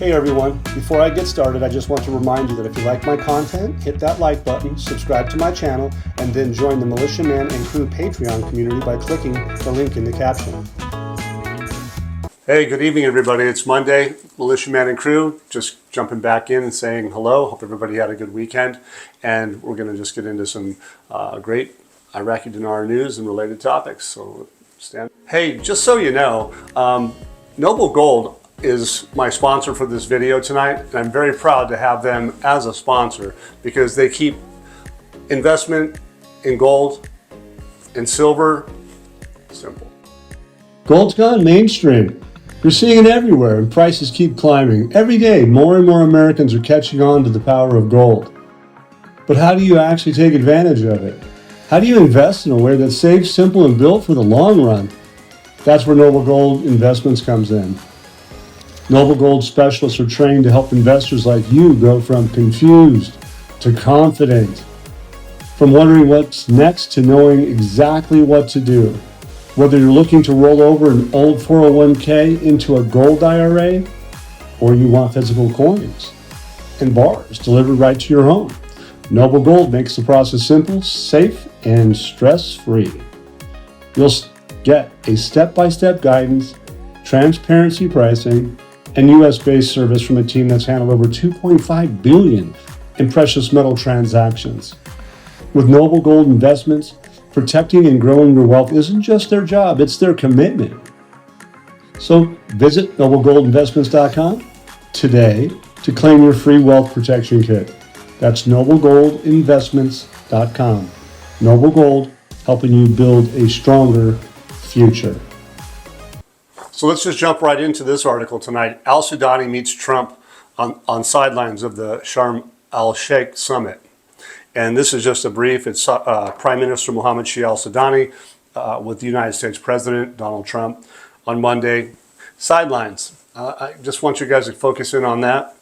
Hey everyone, before I get started, I just want to remind you that if you like my content, hit that like button, subscribe to my channel, and then join the Militia Man and Crew Patreon community by clicking the link in the caption. Hey, good evening everybody. It's Monday, Militia Man and Crew, just jumping back in and saying hello. Hope everybody had a good weekend, and we're going to just get into some great Iraqi-dinar news and related topics. So stand. Hey, just so you know, Noble Gold is my sponsor for this video tonight, and I'm very proud to have them as a sponsor because they keep investment in gold and silver simple. Gold's gone mainstream. You're seeing it everywhere, and prices keep climbing. Every day, more and more Americans are catching on to the power of gold. But how do you actually take advantage of it? How do you invest in a way that's safe, simple, and built for the long run? That's where Noble Gold Investments comes in. Noble Gold specialists are trained to help investors like you go from confused to confident, from wondering what's next to knowing exactly what to do. Whether you're looking to roll over an old 401k into a gold IRA, or you want physical coins and bars delivered right to your home, Noble Gold makes the process simple, safe, and stress-free. You'll get a step-by-step guidance, transparency pricing, and U.S.-based service from a team that's handled over $2.5 billion in precious metal transactions. With Noble Gold Investments, protecting and growing your wealth isn't just their job, it's their commitment. So visit noblegoldinvestments.com today to claim your free wealth protection kit. That's noblegoldinvestments.com. Noble Gold, helping you build a stronger future. So let's just jump right into this article tonight. Al-Sudani meets Trump on sidelines of the Sharm el-Sheikh summit. And this is just a brief. It's Prime Minister Mohammed Shia al-Sudani with the United States President Donald Trump on Monday. Sidelines. I just want you guys to focus in on that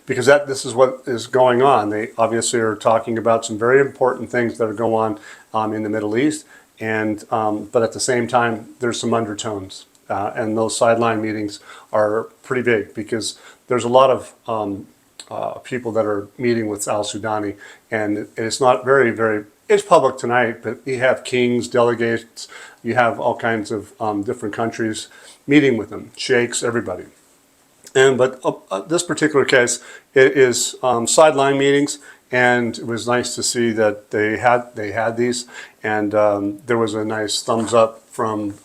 because this is what is going on. They obviously are talking about some very important things that are going on in the Middle East, and but at the same time, there's some undertones. And those sideline meetings are pretty big because there's a lot of people that are meeting with Al-Sudani, and it's not it's public tonight, but you have kings, delegates, you have all kinds of different countries meeting with them, sheikhs, everybody. But this particular case, it is sideline meetings, and it was nice to see that they had these, and there was a nice thumbs up from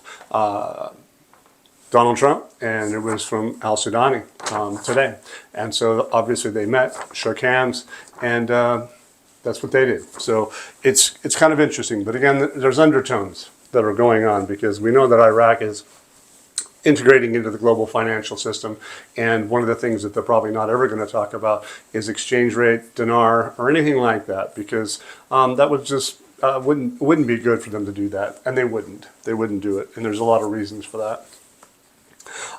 Donald Trump, and it was from Al-Sudani today. And so obviously they met, shook hands, and that's what they did. So it's kind of interesting. But again, there's undertones that are going on because we know that Iraq is integrating into the global financial system. And one of the things that they're probably not ever going to talk about is exchange rate, dinar, or anything like that, because that would just wouldn't be good for them to do that. And they wouldn't do it. And there's a lot of reasons for that.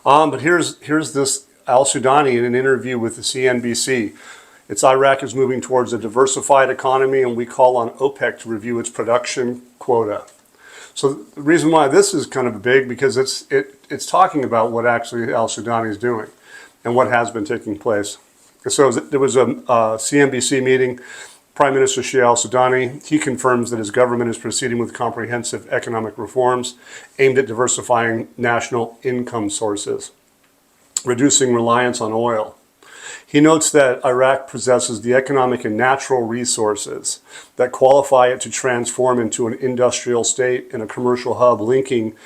But here's this Al-Sudani in an interview with the CNBC. It's Iraq is moving towards a diversified economy, and we call on OPEC to review its production quota. So the reason why this is kind of big because it's talking about what actually Al-Sudani is doing and what has been taking place. So there was a CNBC meeting. Prime Minister Shia al-Sudani, he confirms that his government is proceeding with comprehensive economic reforms aimed at diversifying national income sources, reducing reliance on oil. He notes that Iraq possesses the economic and natural resources that qualify it to transform into an industrial state and a commercial hub linking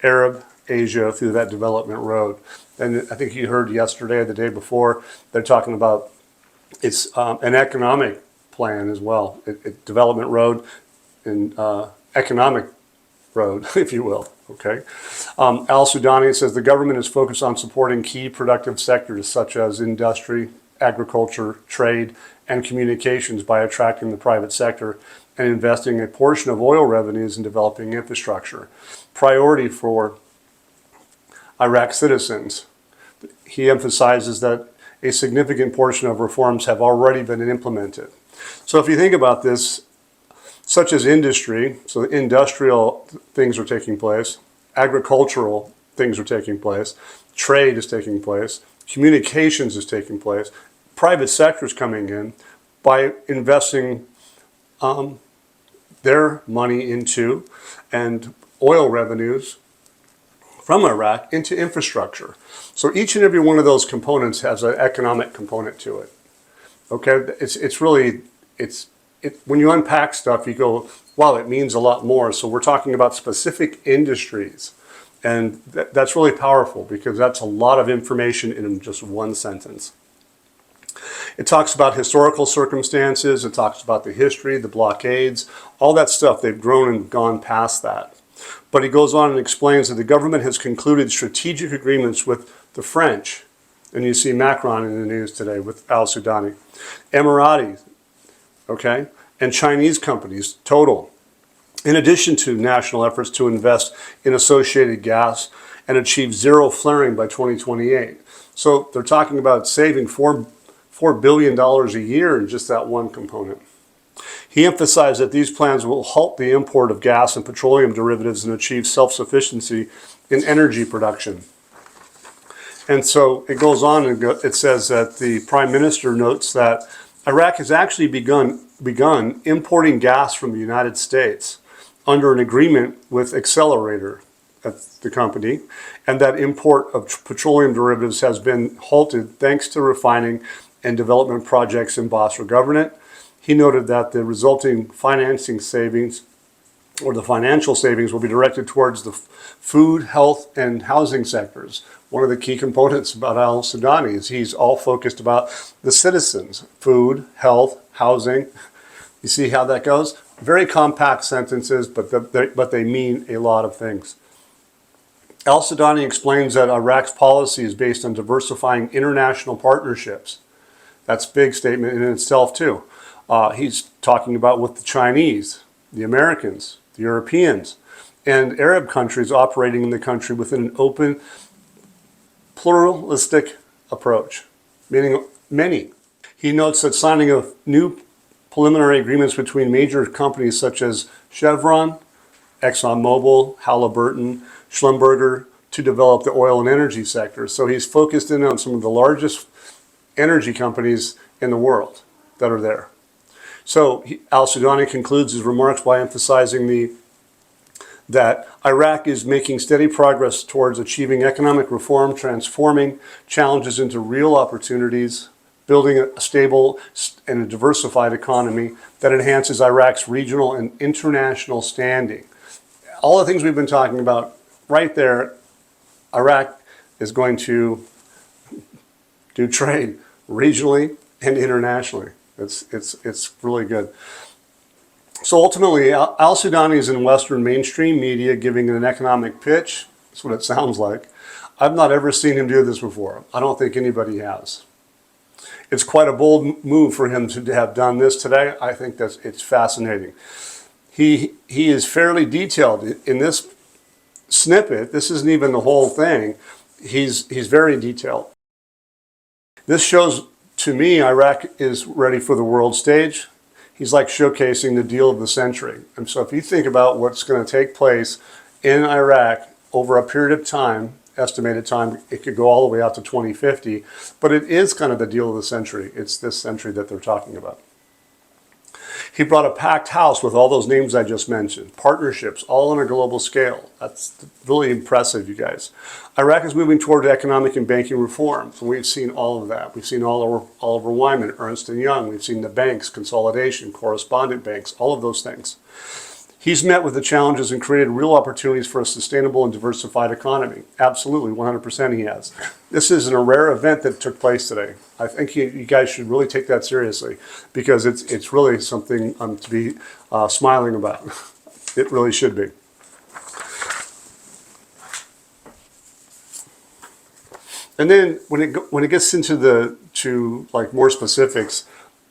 Arab Asia through that development road. And I think you heard yesterday or the day before, they're talking about it's an economic plan as well, development road and economic road, if you will. Okay. Al-Sudani says the government is focused on supporting key productive sectors such as industry, agriculture, trade, and communications by attracting the private sector and investing a portion of oil revenues in developing infrastructure. Priority for Iraq citizens. He emphasizes that a significant portion of reforms have already been implemented. So if you think about this, such as industry, so industrial things are taking place, agricultural things are taking place, trade is taking place, communications is taking place, private sector is coming in by investing their money into and oil revenues from Iraq into infrastructure. So each and every one of those components has an economic component to it. Okay, it's really, when you unpack stuff, you go, wow, it means a lot more. So we're talking about specific industries. And that's really powerful because that's a lot of information in just one sentence. It talks about historical circumstances. It talks about the history, the blockades, all that stuff. They've grown and gone past that. But he goes on and explains that the government has concluded strategic agreements with the French. And you see Macron in the news today with al-Sudani. Emiratis, okay, and Chinese companies, total. In addition to national efforts to invest in associated gas and achieve zero flaring by 2028. So they're talking about saving $4 billion a year in just that one component. He emphasized that these plans will halt the import of gas and petroleum derivatives and achieve self-sufficiency in energy production. And so it goes on and it says that the Prime Minister notes that Iraq has actually begun importing gas from the United States under an agreement with Accelerator, that's the company, and that import of petroleum derivatives has been halted thanks to refining and development projects in Basra Governorate. He noted that the resulting financing savings, or the financial savings, will be directed towards the food, health, and housing sectors. One of the key components about al-Sudani is he's all focused about the citizens, food, health, housing. You see how that goes? Very compact sentences, but they mean a lot of things. Al-Sudani explains that Iraq's policy is based on diversifying international partnerships. That's a big statement in itself, too. He's talking about with the Chinese, the Americans, the Europeans, and Arab countries operating in the country within an open, pluralistic approach, meaning many. He notes that signing of new preliminary agreements between major companies such as Chevron, ExxonMobil, Halliburton, Schlumberger to develop the oil and energy sector. So he's focused in on some of the largest energy companies in the world that are there. So al-Sudani concludes his remarks by emphasizing that Iraq is making steady progress towards achieving economic reform, transforming challenges into real opportunities, building a stable and a diversified economy that enhances Iraq's regional and international standing. All the things we've been talking about right there, Iraq is going to do trade regionally and internationally. It's really good. So ultimately, al-Sudani is in Western mainstream media giving an economic pitch. That's what it sounds like. I've not ever seen him do this before. I don't think anybody has. It's quite a bold move for him to have done this today. I think it's fascinating. He is fairly detailed in this snippet. This isn't even the whole thing. He's very detailed. This shows to me Iraq is ready for the world stage. He's like showcasing the deal of the century. And so if you think about what's going to take place in Iraq over a period of time, estimated time, it could go all the way out to 2050, but it is kind of the deal of the century. It's this century that they're talking about. He brought a packed house with all those names I just mentioned, partnerships, all on a global scale. That's really impressive, you guys. Iraq is moving toward economic and banking reform, and we've seen all of that. We've seen Oliver Wyman, Ernst & Young. We've seen the banks, consolidation, correspondent banks, all of those things. He's met with the challenges and created real opportunities for a sustainable and diversified economy. Absolutely, 100% he has. This is a rare event that took place today. I think you guys should really take that seriously because it's really something to be smiling about. It really should be. And then when it gets into like more specifics,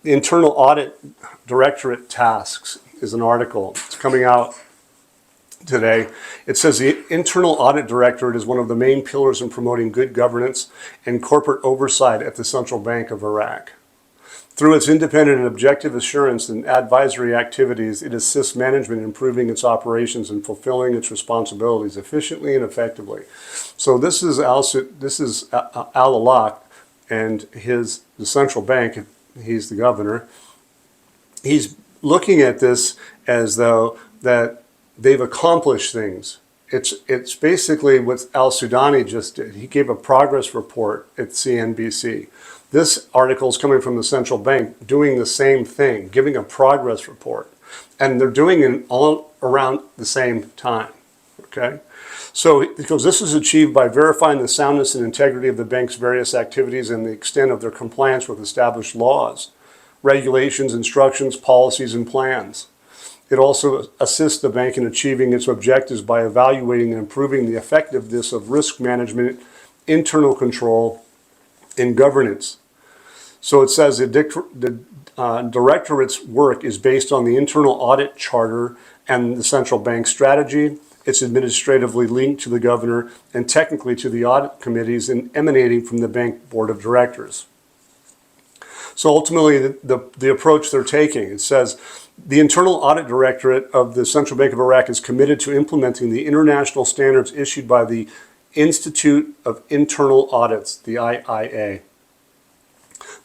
the Internal Audit Directorate tasks is an article. It's coming out today. It says the Internal Audit Directorate is one of the main pillars in promoting good governance and corporate oversight at the Central Bank of Iraq. Through its independent and objective assurance and advisory activities, it assists management in improving its operations and fulfilling its responsibilities efficiently and effectively. So this is Al-Alaq and the central bank, he's the governor, he's looking at this as though that they've accomplished things. It's basically what al-Sudani just did. He gave a progress report at CNBC. This article is coming from the central bank doing the same thing, giving a progress report. And they're doing it all around the same time, okay? So it goes, this is achieved by verifying the soundness and integrity of the bank's various activities and the extent of their compliance with established laws, regulations, instructions, policies, and plans. It also assists the bank in achieving its objectives by evaluating and improving the effectiveness of risk management, internal control, and governance. So it says the directorate's work is based on the internal audit charter and the central bank strategy. It's administratively linked to the governor and technically to the audit committees and emanating from the bank board of directors. So ultimately, the approach they're taking, it says, the Internal Audit Directorate of the Central Bank of Iraq is committed to implementing the international standards issued by the Institute of Internal Audits, the IIA.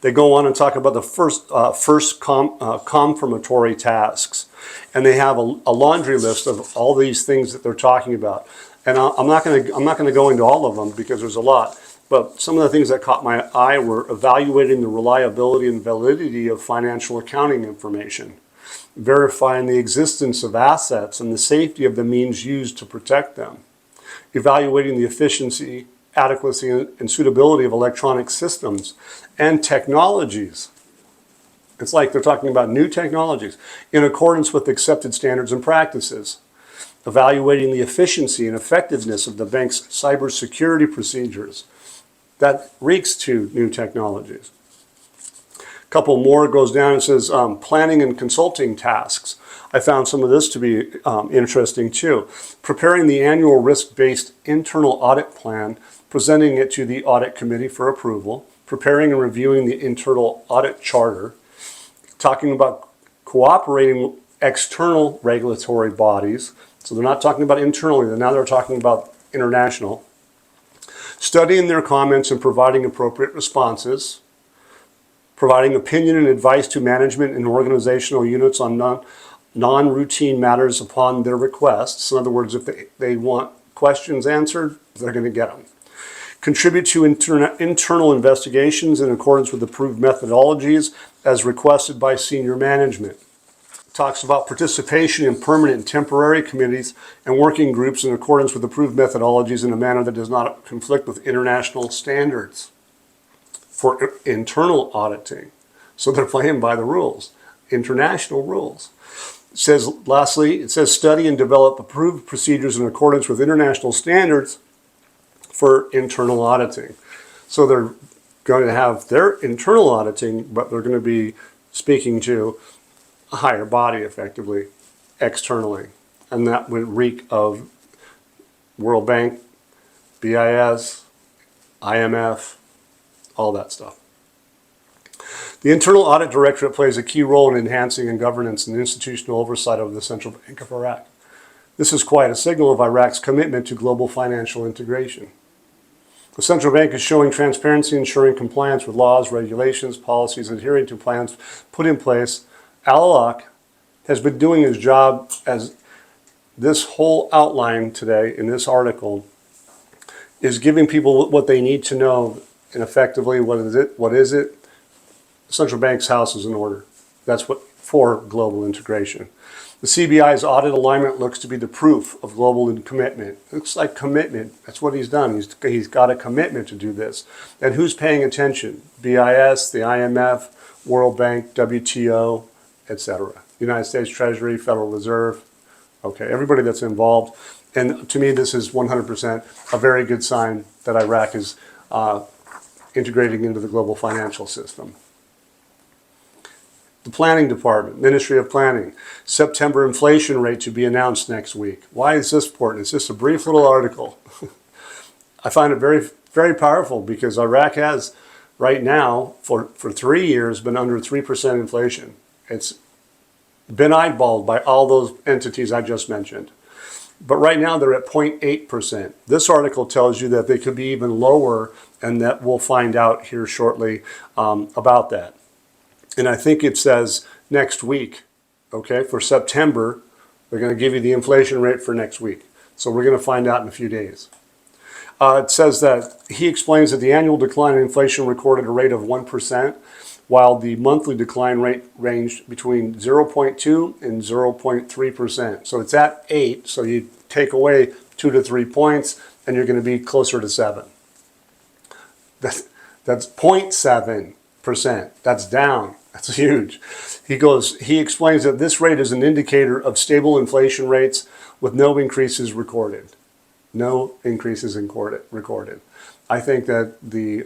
They go on and talk about the first confirmatory tasks, and they have a laundry list of all these things that they're talking about. And I'm not going to go into all of them because there's a lot. But some of the things that caught my eye were evaluating the reliability and validity of financial accounting information, verifying the existence of assets and the safety of the means used to protect them, evaluating the efficiency, adequacy, and suitability of electronic systems and technologies. It's like they're talking about new technologies in accordance with accepted standards and practices, evaluating the efficiency and effectiveness of the bank's cybersecurity procedures. That reeks to new technologies. A couple more goes down and says planning and consulting tasks. I found some of this to be interesting too. Preparing the annual risk-based internal audit plan, presenting it to the audit committee for approval, preparing and reviewing the internal audit charter, talking about cooperating with external regulatory bodies. So they're not talking about internally, now they're talking about international. Studying their comments and providing appropriate responses, providing opinion and advice to management and organizational units on non-routine matters upon their requests. In other words, if they want questions answered, they're going to get them. Contribute to internal investigations in accordance with approved methodologies as requested by senior management. Talks about participation in permanent and temporary committees and working groups in accordance with approved methodologies in a manner that does not conflict with international standards for internal auditing. So they're playing by the rules, international rules. It says, lastly, it says study and develop approved procedures in accordance with international standards for internal auditing. So they're going to have their internal auditing, but they're going to be speaking to a higher body effectively, externally. And that would reek of World Bank, BIS, IMF, all that stuff. The Internal Audit Directorate plays a key role in enhancing and governance and institutional oversight of the Central Bank of Iraq. This is quite a signal of Iraq's commitment to global financial integration. The central bank is showing transparency, ensuring compliance with laws, regulations, policies, adhering to plans put in place. Al-Awlaq has been doing his job, as this whole outline today in this article is giving people what they need to know, and effectively, what is it? The central bank's house is in order. That's what for global integration. The CBI's audit alignment looks to be the proof of global commitment. It looks like commitment. That's what he's done. He's got a commitment to do this. And who's paying attention? BIS, the IMF, World Bank, WTO, etc. United States Treasury, Federal Reserve. Okay, everybody that's involved. And to me, this is 100% a very good sign that Iraq is integrating into the global financial system. The Planning Department, Ministry of Planning, September inflation rate to be announced next week. Why is this important? It's just a brief little article. I find it very, very powerful because Iraq has, right now, for 3 years, been under 3% inflation. It's been eyeballed by all those entities I just mentioned. But right now they're at 0.8%. This article tells you that they could be even lower and that we'll find out here shortly about that. And I think it says next week, okay, for September, they're going to give you the inflation rate for next week. So we're going to find out in a few days. It says that he explains that the annual decline in inflation recorded a rate of 1%, while the monthly decline rate ranged between 0.2 and 0.3%. So it's at 8, so you take away 2 to 3 points, and you're going to be closer to 7. That's 0.7%. That's down. That's huge. He explains that this rate is an indicator of stable inflation rates with no increases recorded. No increases recorded. I think that the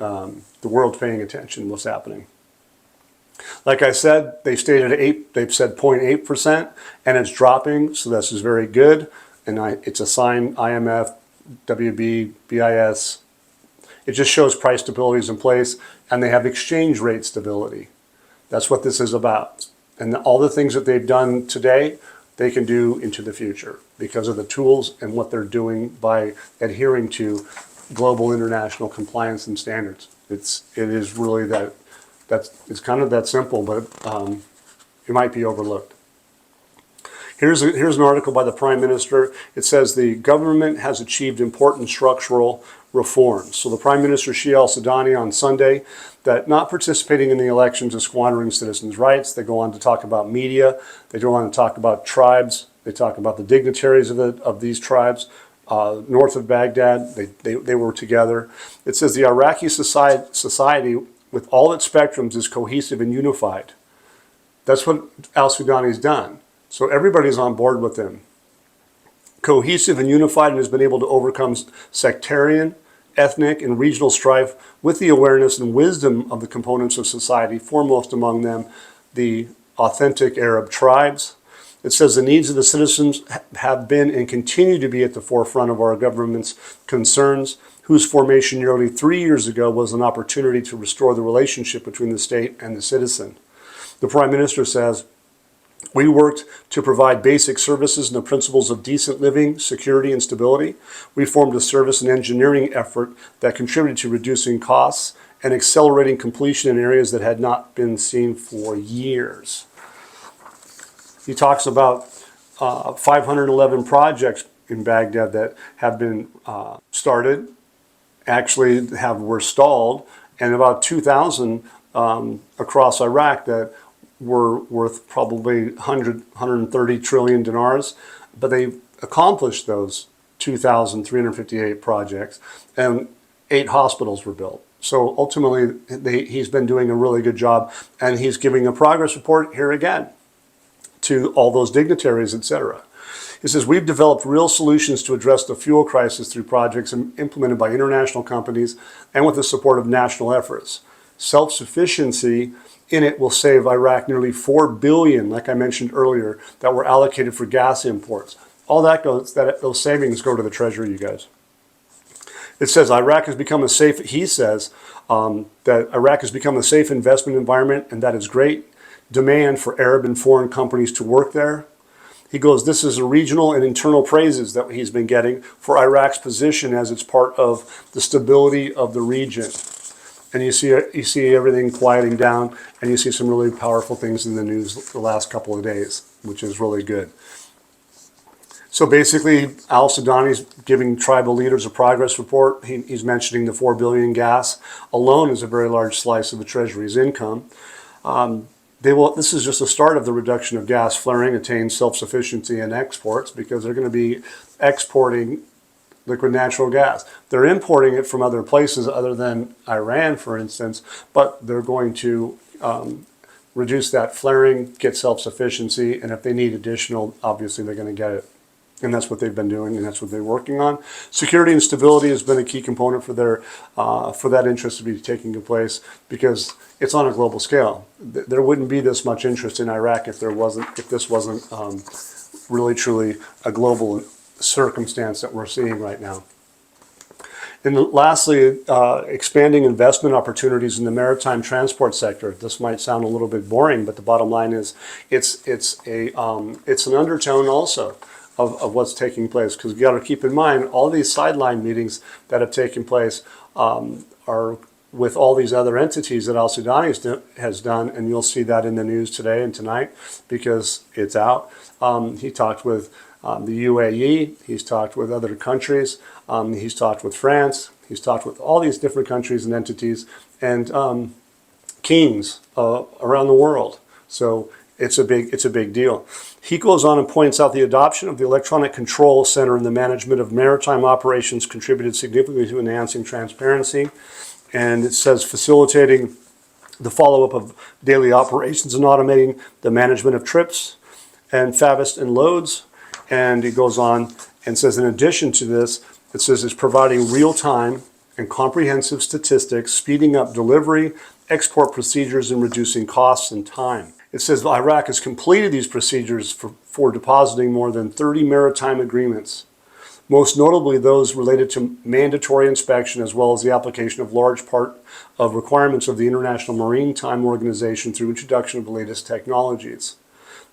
world's paying attention to what's happening. Like I said, they've said 0.8%, and it's dropping, so this is very good. And it's a sign, IMF, WB, BIS. It just shows price stability is in place, and they have exchange rate stability. That's what this is about. And all the things that they've done today, they can do into the future because of the tools and what they're doing by adhering to global international compliance and standards. It is really it's kind of that simple, but it might be overlooked. Here's an article by the Prime Minister. It says the government has achieved important structural reforms. So the Prime Minister, Shia al-Sudani, on Sunday, that not participating in the elections is squandering citizens' rights. They go on to talk about media. They go on to talk about tribes. They talk about the dignitaries of these tribes. North of Baghdad, they were together. It says the Iraqi society with all its spectrums is cohesive and unified. That's what al-Sudani's done. So everybody's on board with him. Cohesive and unified, and has been able to overcome sectarian, ethnic, and regional strife with the awareness and wisdom of the components of society, foremost among them the authentic Arab tribes. It says the needs of the citizens have been and continue to be at the forefront of our government's concerns, whose formation nearly 3 years ago was an opportunity to restore the relationship between the state and the citizen. The Prime Minister says, we worked to provide basic services and the principles of decent living, security, and stability. We formed a service and engineering effort that contributed to reducing costs and accelerating completion in areas that had not been seen for years. He talks about 511 projects in Baghdad that have been started, actually were stalled, and about 2,000 across Iraq that were worth probably 130 trillion dinars, but they accomplished those 2,358 projects, and 8 hospitals were built. So ultimately, he's been doing a really good job, and he's giving a progress report here again to all those dignitaries, etc. He says, we've developed real solutions to address the fuel crisis through projects implemented by international companies and with the support of national efforts. Self-sufficiency in it will save Iraq nearly $4 billion, like I mentioned earlier, that were allocated for gas imports. All those savings go to the Treasury, you guys. It says Iraq has become a safe, he says, that Iraq has become a safe investment environment, and that is great. Demand for Arab and foreign companies to work there. He goes, this is a regional and internal praises that he's been getting for Iraq's position as it's part of the stability of the region. And you see everything quieting down, and you see some really powerful things in the news the last couple of days, which is really good. So basically, al-Sudani's giving tribal leaders a progress report. He's mentioning the $4 billion gas alone is a very large slice of the Treasury's income. This is just the start of the reduction of gas flaring, attain self-sufficiency in exports, because they're going to be exporting liquid natural gas. They're importing it from other places other than Iran, for instance, but they're going to reduce that flaring, get self-sufficiency, and if they need additional, obviously they're going to get it. And that's what they've been doing, and that's what they're working on. Security and stability has been a key component for that interest to be taking place, because it's on a global scale. There wouldn't be this much interest in Iraq if this wasn't really truly a global circumstance that we're seeing right now. And lastly, expanding investment opportunities in the maritime transport sector. This might sound a little bit boring, but the bottom line is it's an undertone also of what's taking place, because you got to keep in mind all these sideline meetings that have taken place are with all these other entities that al-Sudani has done, and you'll see that in the news today and tonight because it's out. He talked with the UAE, he's talked with other countries, he's talked with France, he's talked with all these different countries and entities and kings around the world. So it's a big deal. He goes on and points out the adoption of the Electronic Control Center in the management of maritime operations contributed significantly to enhancing transparency. And it says facilitating the follow-up of daily operations and automating the management of trips and FAVist and loads. And he goes on and says, in addition to this, it says it's providing real-time and comprehensive statistics, speeding up delivery, export procedures, and reducing costs and time. It says Iraq has completed these procedures for depositing more than 30 maritime agreements, most notably those related to mandatory inspection as well as the application of large part of requirements of the International Maritime Organization through introduction of the latest technologies,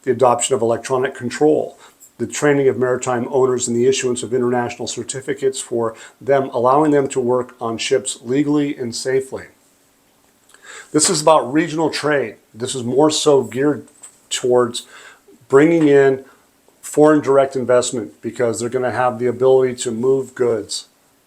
the adoption of electronic control, the training of maritime owners and the issuance of international certificates for them, allowing them to work on ships legally and safely. This is about regional trade. This is more so geared towards bringing in foreign direct investment because they're going to have the ability to move goods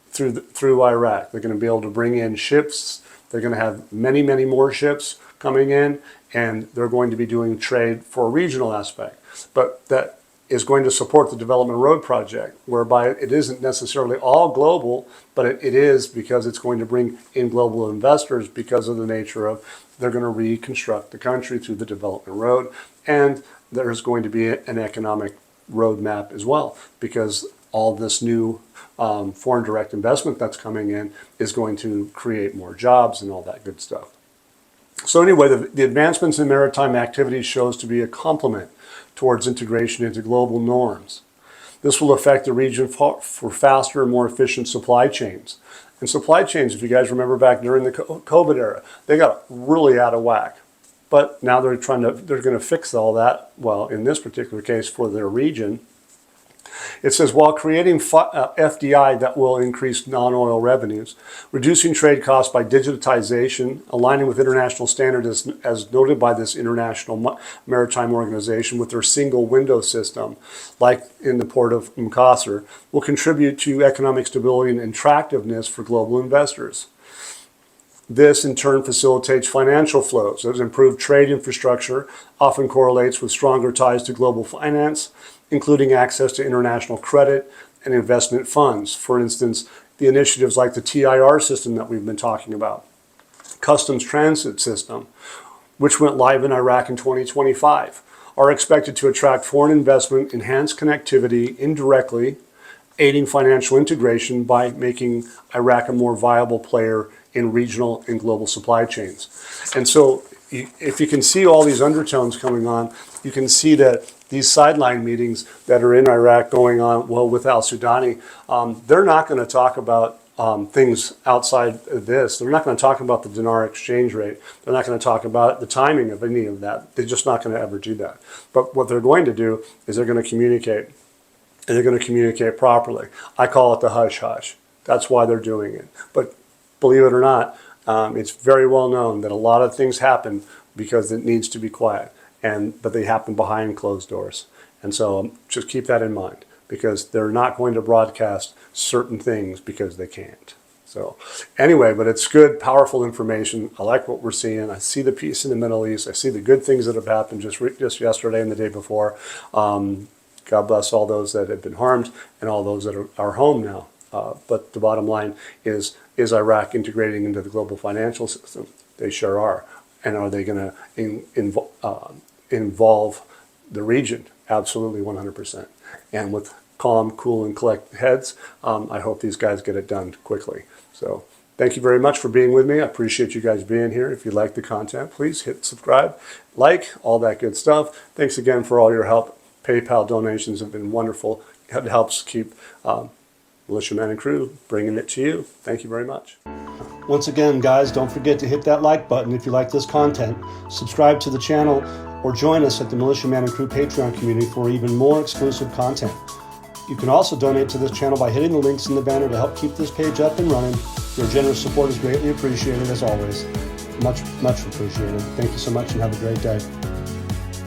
through Iraq. They're going to be able to bring in ships. They're going to have many, many more ships coming in, and they're going to be doing trade for a regional aspect. But that is going to support the Development Road Project, whereby it isn't necessarily all global, but it is because it's going to bring in global investors because of the nature of they're going to reconstruct the country through the Development Road, and there's going to be an economic roadmap as well because all this new foreign direct investment that's coming in is going to create more jobs and all that good stuff. So anyway, the advancements in maritime activities shows to be a complement towards integration into global norms. This will affect the region for faster and more efficient supply chains. And supply chains, if you guys remember back during the COVID era, they got really out of whack. But now they're going to fix all that, well, in this particular case for their region. It says, while creating FDI that will increase non-oil revenues, reducing trade costs by digitization, aligning with international standards as noted by this International Maritime Organization with their single window system, like in the port of Mqasr, will contribute to economic stability and attractiveness for global investors. This, in turn, facilitates financial flows. As improved trade infrastructure often correlates with stronger ties to global finance, including access to international credit and investment funds. For instance, the initiatives like the TIR system that we've been talking about, customs transit system, which went live in Iraq in 2025, are expected to attract foreign investment, enhance connectivity indirectly, aiding financial integration by making Iraq a more viable player in regional and global supply chains. And so if you can see all these undertones coming on, you can see that these sideline meetings that are in Iraq going on, well, with al-Sudani, they're not going to talk about things outside of this. They're not going to talk about the dinar exchange rate. They're not going to talk about the timing of any of that. They're just not going to ever do that. But what they're going to do is they're going to communicate, and they're going to communicate properly. I call it the hush-hush. That's why they're doing it. But believe it or not, it's very well known that a lot of things happen because it needs to be quiet, but they happen behind closed doors. And so just keep that in mind because they're not going to broadcast certain things because they can't. So anyway, but it's good, powerful information. I like what we're seeing. I see the peace in the Middle East. I see the good things that have happened just yesterday and the day before. God bless all those that have been harmed and all those that are home now. But the bottom line is Iraq integrating into the global financial system? They sure are. And are they going to involve the region? Absolutely, 100%. And with calm, cool, and collected heads, I hope these guys get it done quickly. So thank you very much for being with me. I appreciate you guys being here. If you like the content, please hit subscribe, like, all that good stuff. Thanks again for all your help. PayPal donations have been wonderful. It helps keep Militia Man and Crew bringing it to you. Thank you very much. Once again, guys, don't forget to hit that like button if you like this content. Subscribe to the channel or join us at the Militia Man and Crew Patreon community for even more exclusive content. You can also donate to this channel by hitting the links in the banner to help keep this page up and running. Your generous support is greatly appreciated, as always. Much, much appreciated. Thank you so much and have a great day.